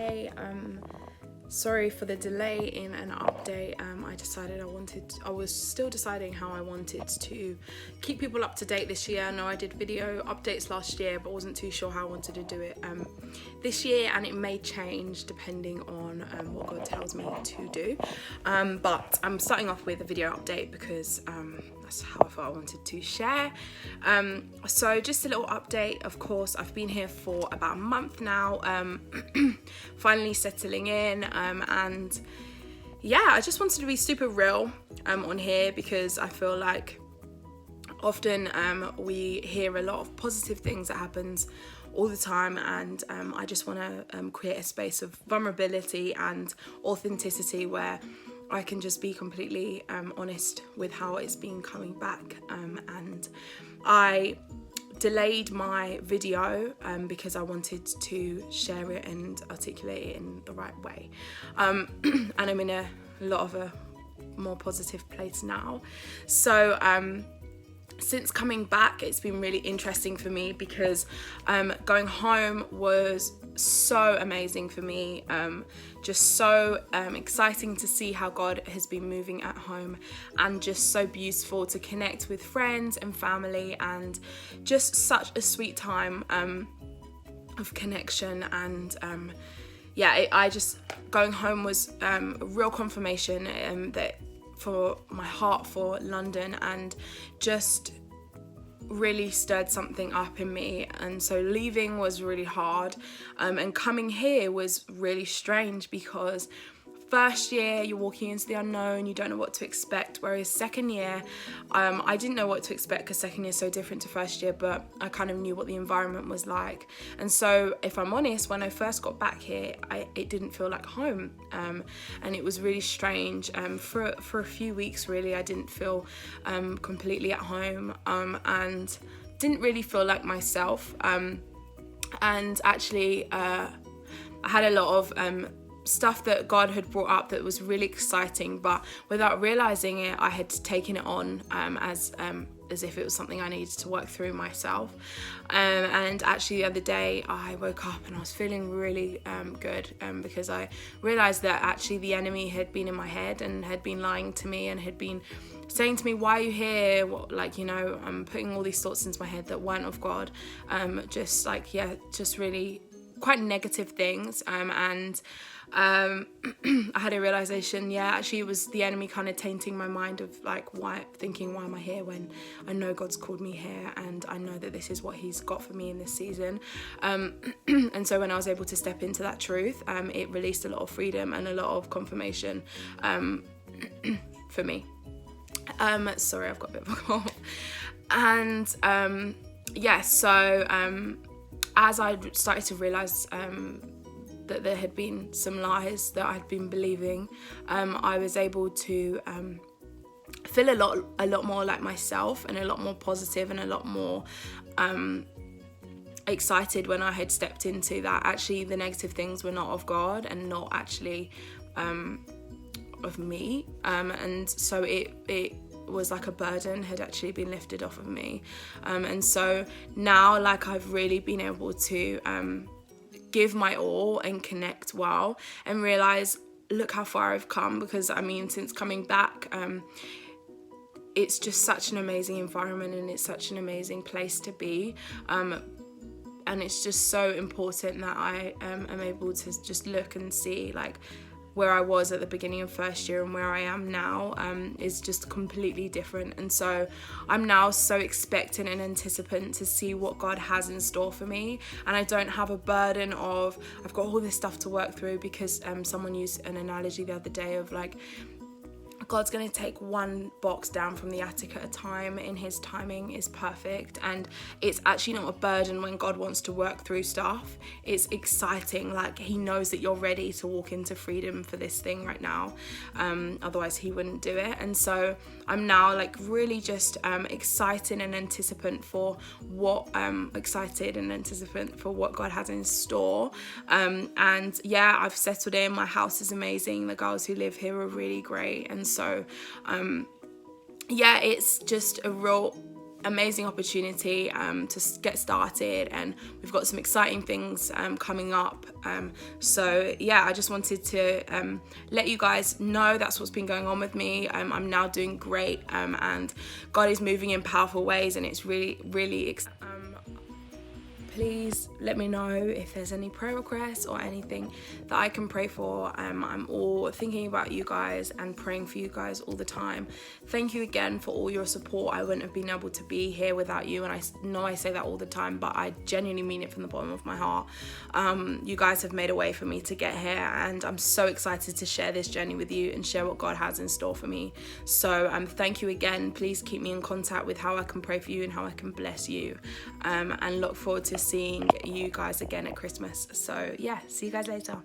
today. Sorry for the delay in an update. I was still deciding how I wanted to keep people up to date this year. I know I did video updates last year, but wasn't too sure how I wanted to do it this year, and it may change depending on what God tells me to do. But I'm starting off with a video update because that's how I thought I wanted to share. So just a little update. Of course, I've been here for about a month now, finally settling in, and yeah, I just wanted to be super real on here because I feel like often we hear a lot of positive things that happens all the time, and I just want to create a space of vulnerability and authenticity where I can just be completely honest with how it's been coming back. And I delayed my video because I wanted to share it and articulate it in the right way. And I'm in a lot of a more positive place now. So since coming back, it's been really interesting for me because going home was so amazing for me, just so exciting to see how God has been moving at home, and just so beautiful to connect with friends and family, and just such a sweet time of connection. And I just, going home was a real confirmation that for my heart for London, and just really stirred something up in me. And so leaving was really hard, and coming here was really strange because first year you're walking into the unknown, you don't know what to expect, whereas second year I didn't know what to expect because second year is so different to first year, but I kind of knew what the environment was like. And so if I'm honest, when I first got back here, it didn't feel like home, and it was really strange. For a few weeks really I didn't feel completely at home, and didn't really feel like myself, and actually I had a lot of stuff that God had brought up that was really exciting, but without realizing it, I had taken it on as if it was something I needed to work through myself. And actually the other day I woke up and I was feeling really good, because I realized that actually the enemy had been in my head and had been lying to me and had been saying to me, why are you here? I'm putting all these thoughts into my head that weren't of God, just really quite negative things, and I had a realization, actually it was the enemy kind of tainting my mind of why am I here when I know God's called me here and I know that this is what he's got for me in this season. And so when I was able to step into that truth, it released a lot of freedom and a lot of confirmation for me. Sorry, I've got a bit of a cough. And as I started to realize that there had been some lies that I'd been believing, I was able to feel a lot more like myself, and a lot more positive, and a lot more excited when I had stepped into that. Actually, the negative things were not of God and not actually of me, and so it was like a burden had actually been lifted off of me, and so now I've really been able to give my all and connect well, and realize, look how far I've come, because since coming back, it's just such an amazing environment, and it's such an amazing place to be, and it's just so important that I am able to just look and see where I was at the beginning of first year and where I am now is just completely different. And so I'm now so expectant and anticipant to see what God has in store for me, and I don't have a burden of I've got all this stuff to work through, because someone used an analogy the other day of God's going to take one box down from the attic at a time, and his timing is perfect. And it's actually not a burden when God wants to work through stuff. It's exciting. He knows that you're ready to walk into freedom for this thing right now. Otherwise he wouldn't do it. And so I'm now really just excited and anticipant for what God has in store. I've settled in. My house is amazing. The girls who live here are really great. And so it's just a real amazing opportunity to get started, and we've got some exciting things coming up. So yeah, I just wanted to let you guys know that's what's been going on with me. I'm now doing great, and God is moving in powerful ways, and it's really exciting. Please let me know if there's any prayer requests or anything that I can pray for. I'm all thinking about you guys and praying for you guys all the time. Thank you again for all your support. I wouldn't have been able to be here without you, and I know I say that all the time, but I genuinely mean it from the bottom of my heart. You guys have made a way for me to get here, and I'm so excited to share this journey with you and share what God has in store for me. So thank you again. Please keep me in contact with how I can pray for you and how I can bless you, and look forward to seeing you guys again at Christmas. So yeah, see you guys later.